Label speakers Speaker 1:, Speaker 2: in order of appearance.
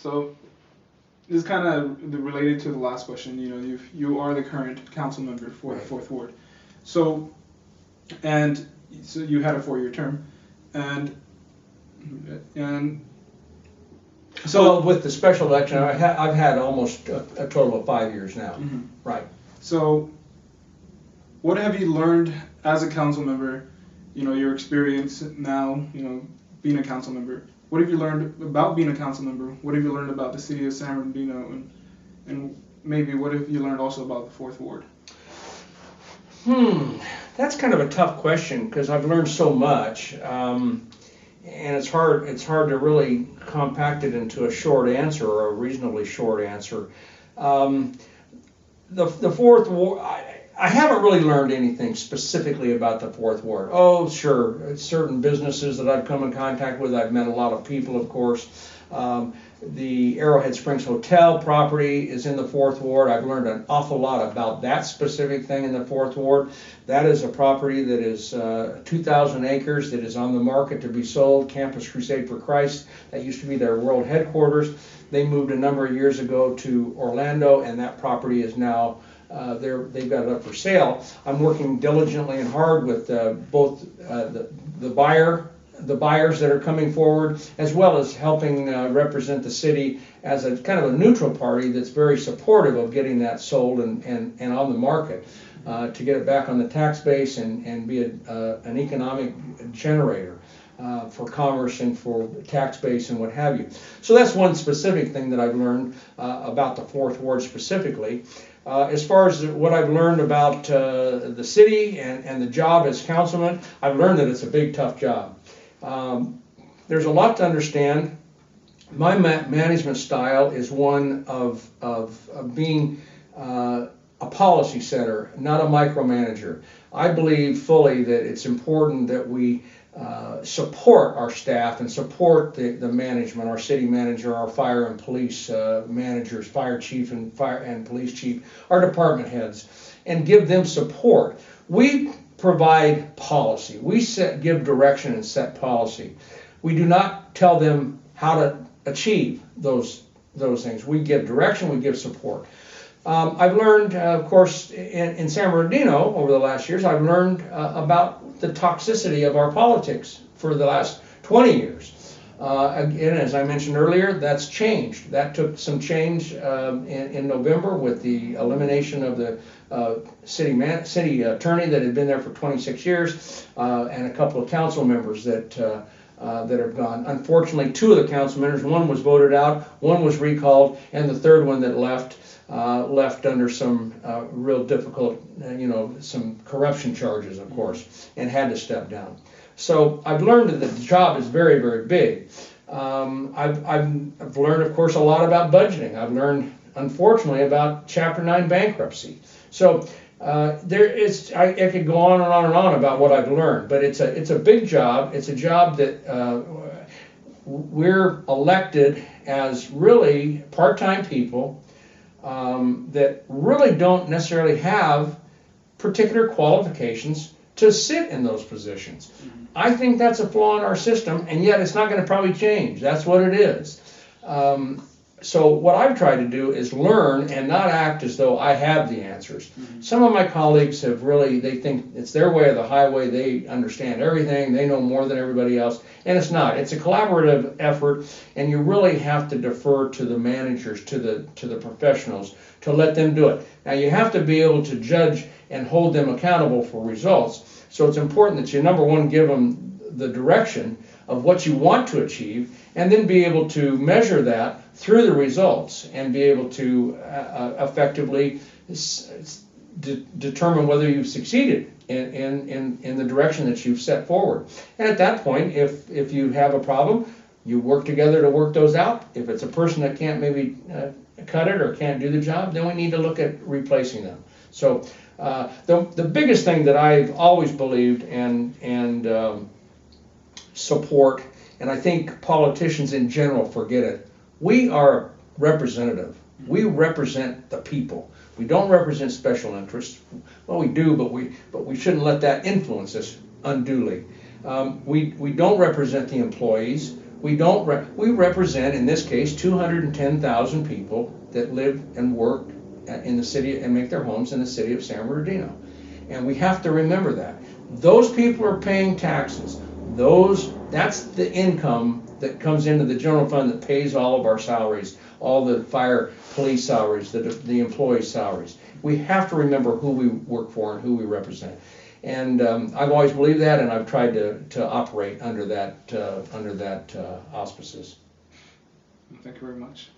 Speaker 1: So this is kind of related to the last question. You are the current council member for the Fourth Ward. So you had a 4-year term, and so
Speaker 2: well, with the special election, I've had almost a total of 5 years now.
Speaker 1: Mm-hmm.
Speaker 2: Right.
Speaker 1: So what have you learned as a council member? Your experience now, being a council member. What have you learned about being a council member? What have you learned about the city of San Bernardino, and maybe what have you learned also about the Fourth Ward?
Speaker 2: That's kind of a tough question because I've learned so much, and it's hard to really compact it into a short answer or a reasonably short answer. The Fourth Ward, I haven't really learned anything specifically about the Fourth Ward. Oh, sure, certain businesses that I've come in contact with, I've met a lot of people, of course. The Arrowhead Springs Hotel property is in the Fourth Ward. I've learned an awful lot about that specific thing in the Fourth Ward. That is a property that is 2,000 acres that is on the market to be sold. Campus Crusade for Christ, that used to be their world headquarters. They moved a number of years ago to Orlando, and that property is now they've got it up for sale. I'm working diligently and hard with both the buyers that are coming forward, as well as helping represent the city as a kind of a neutral party that's very supportive of getting that sold and on the market to get it back on the tax base and be an economic generator for commerce and for tax base and what have you. So that's one specific thing that I've learned about the Fourth Ward specifically. As far as what I've learned about the city and the job as councilman, I've learned that it's a big, tough job. There's a lot to understand. My management style is one of being a policy setter, not a micromanager. I believe fully that it's important that we support our staff and support the management, our city manager, our fire and police managers, fire chief and police chief, our department heads, and give them support. We provide policy. We give direction and set policy. We do not tell them how to achieve those things. We give direction, we give support. I've learned, of course, in San Bernardino over the last years, I've learned about the toxicity of our politics for the last 20 years. Again, as I mentioned earlier, that's changed. That took some change in November with the elimination of the city attorney that had been there for 26 years and a couple of council members that have gone. Unfortunately, 2 of the council members, one was voted out, one was recalled, and the third one that left under some real difficult, some corruption charges, of course, and had to step down. So I've learned that the job is very, very big. I've learned, of course, a lot about budgeting. I've learned, unfortunately, about Chapter 9 bankruptcy. So I could go on and on and on about what I've learned, but it's a big job. It's a job that we're elected as really part-time people that really don't necessarily have particular qualifications to sit in those positions. Mm-hmm. I think that's a flaw in our system, and yet it's not going to probably change. That's what it is. So what I've tried to do is learn and not act as though I have the answers. Mm-hmm. Some of my colleagues they think it's their way or the highway, they understand everything, they know more than everybody else, and it's not. It's a collaborative effort, and you really have to defer to the managers, to the professionals, to let them do it. Now you have to be able to judge and hold them accountable for results, so it's important that you, number one, give them the direction of what you want to achieve, and then be able to measure that through the results and be able to effectively determine whether you've succeeded in the direction that you've set forward. And at that point, if you have a problem, you work together to work those out. If it's a person that can't maybe cut it or can't do the job, then we need to look at replacing them. So the biggest thing that I've always believed and support, and I think politicians in general forget it, we are representative. We represent the people. We don't represent special interests. Well, we do, but we shouldn't let that influence us unduly. We don't represent the employees. We don't. We represent, in this case, 210,000 people that live and work in the city and make their homes in the city of San Bernardino, and we have to remember that those people are paying taxes. That's the income that comes into the general fund that pays all of our salaries, all the fire, police salaries, the employee salaries. We have to remember who we work for and who we represent. And I've always believed that, and I've tried to operate under that auspices.
Speaker 1: Thank you very much.